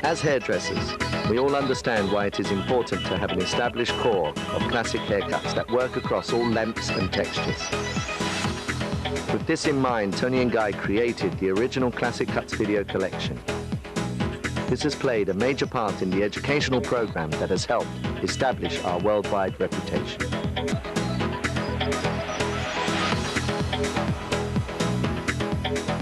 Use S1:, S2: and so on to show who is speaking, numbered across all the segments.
S1: As hairdressers, we all understand why it is important to have an established core of classic haircuts that work across all lengths and textures. With this in mind, Tony and Guy created the original Classic Cuts video collection. This has played a major part in the educational program that has helped establish our worldwide reputation.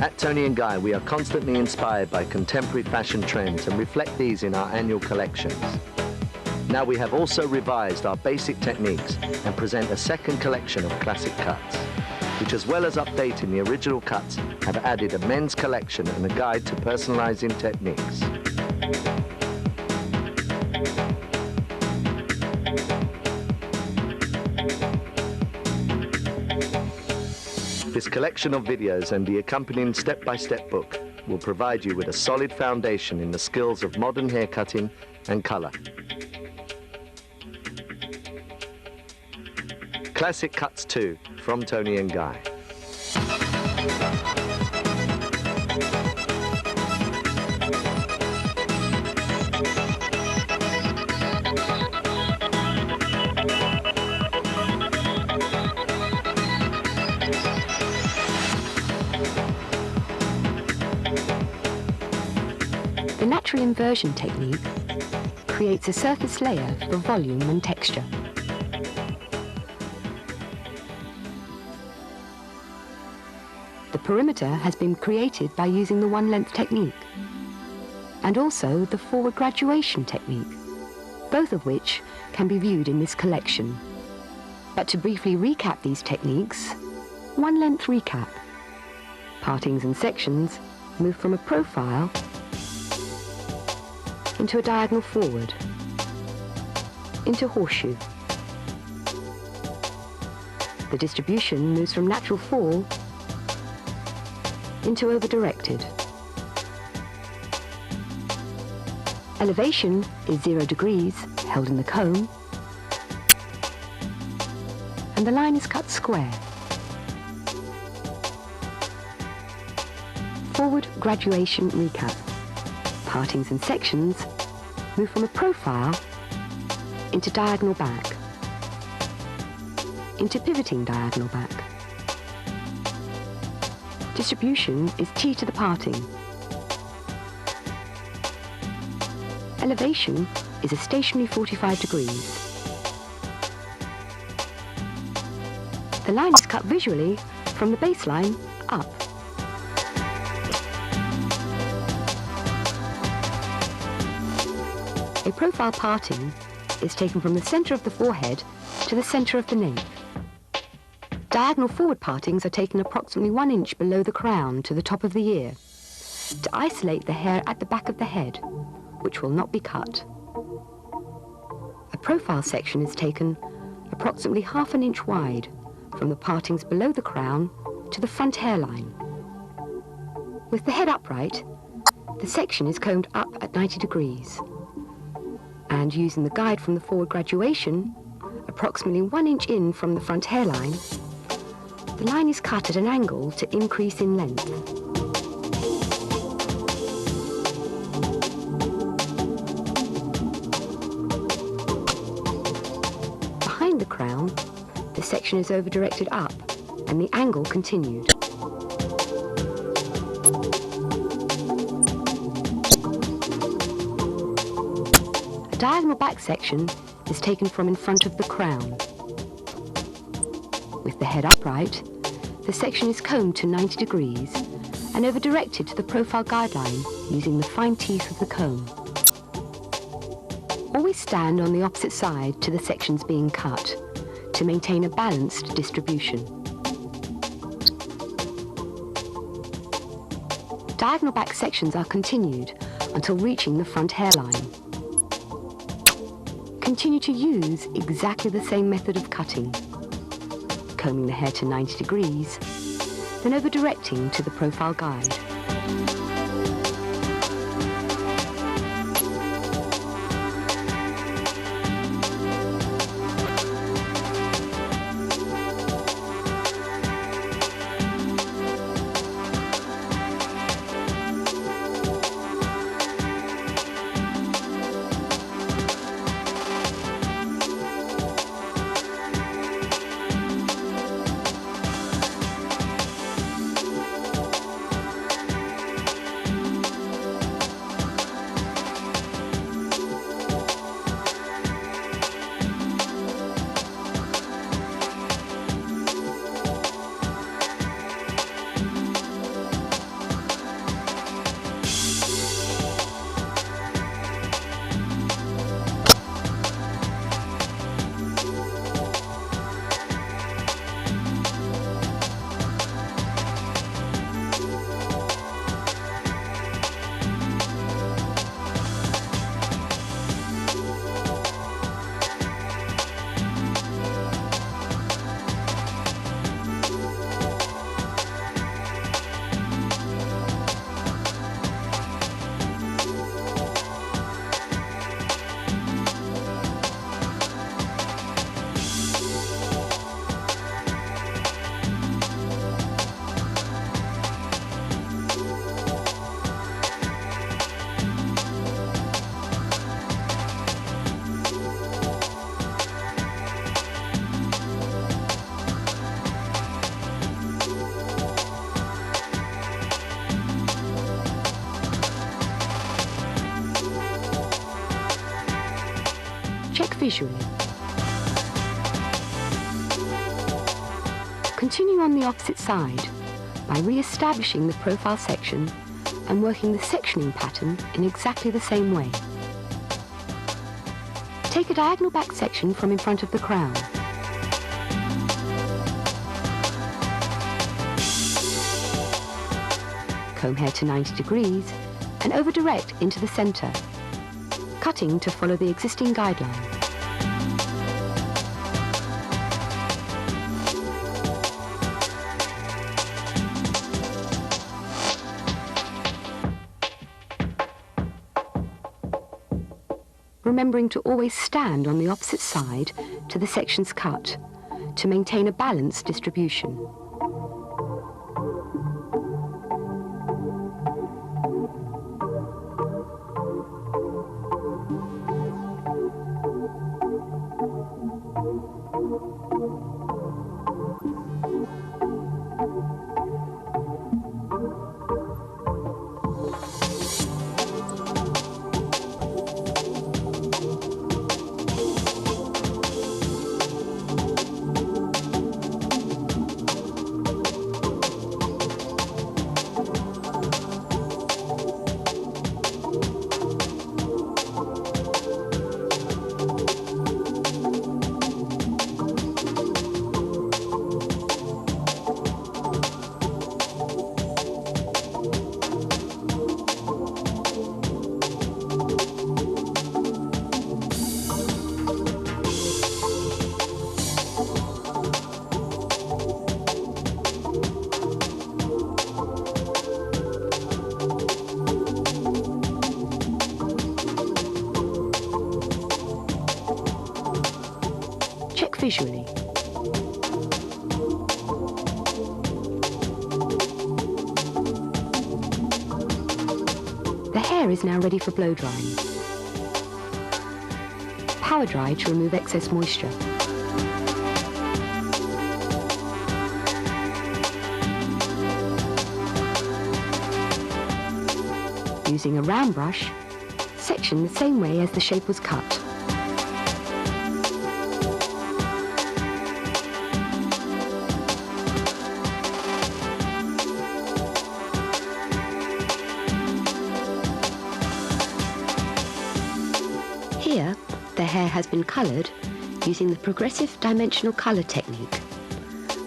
S1: At Tony and Guy, we are constantly inspired by contemporary fashion trends and reflect these in our annual collections. Now we have also revised our basic techniques and present a second collection of classic cuts, which, as well as updating the original cuts, have added a men's collection and a guide to personalizing techniques. This collection of videos and the accompanying step-by-step book will provide you with a solid foundation in the skills of modern haircutting and color. Classic Cuts 2 from Tony and Guy.
S2: The natural inversion technique creates a surface layer for volume and texture. The perimeter has been created by using the one-length technique and also the forward graduation technique, both of which can be viewed in this collection. But to briefly recap these techniques, one-length recap. Partings and sections move from a profile into a diagonal forward, into horseshoe. The distribution moves from natural fall into over-directed. Elevation is 0 degrees, held in the comb, and the line is cut square. Forward graduation recap. Partings and sections move from a profile into diagonal back, into pivoting diagonal back. Distribution is T to the parting. Elevation is a stationary 45 degrees. The line is cut visually from the baseline up. A profile parting is taken from the center of the forehead to the center of the nape. Diagonal forward partings are taken approximately 1 inch below the crown to the top of the ear to isolate the hair at the back of the head, which will not be cut. A profile section is taken approximately ½ an inch wide from the partings below the crown to the front hairline. With the head upright, the section is combed up at 90 degrees. And using the guide from the forward graduation, approximately 1 inch in from the front hairline, the line is cut at an angle to increase in length. Behind the crown, the section is over-directed up and the angle continued. A diagonal back section is taken from in front of the crown. With the head upright, the section is combed to 90 degrees and over-directed to the profile guideline using the fine teeth of the comb. Always stand on the opposite side to the sections being cut to maintain a balanced distribution. Diagonal back sections are continued until reaching the front hairline. Continue to use exactly the same method of cutting, combing the hair to 90 degrees, then over-directing to the profile guide. visually. Continue on the opposite side by re-establishing the profile section and working the sectioning pattern in exactly the same way. Take a diagonal back section from in front of the crown. Comb hair to 90 degrees and over direct into the centre, cutting to follow the existing guideline. Remembering to always stand on the opposite side to the sections cut to maintain a balanced distribution. Check visually. The hair is now ready for blow drying. Power dry to remove excess moisture. Using a round brush, section the same way as the shape was cut. Here, the hair has been coloured using the progressive dimensional colour technique,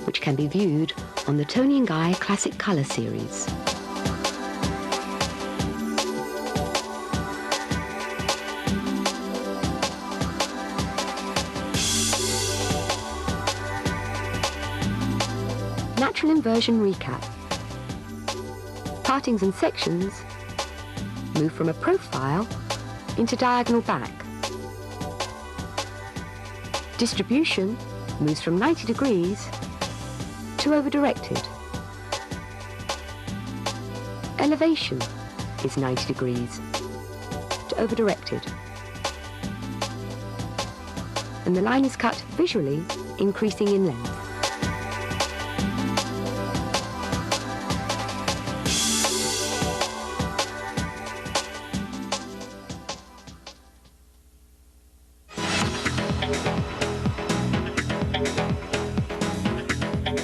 S2: which can be viewed on the Toni & Guy Classic Colour series. Natural inversion recap. Partings and sections move from a profile into diagonal back. Distribution moves from 90 degrees to over-directed. Elevation is 90 degrees to over-directed. And the line is cut visually, increasing in length.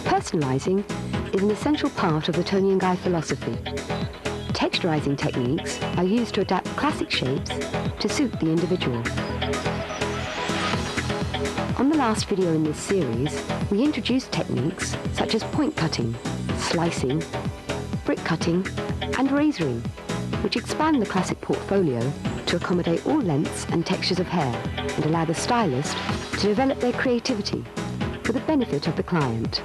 S2: Personalising is an essential part of the Toni & Guy philosophy. Texturising techniques are used to adapt classic shapes to suit the individual. On the last video in this series, we introduced techniques such as point cutting, slicing, brick cutting and razoring, which expand the classic portfolio to accommodate all lengths and textures of hair and allow the stylist to develop their creativity for the benefit of the client.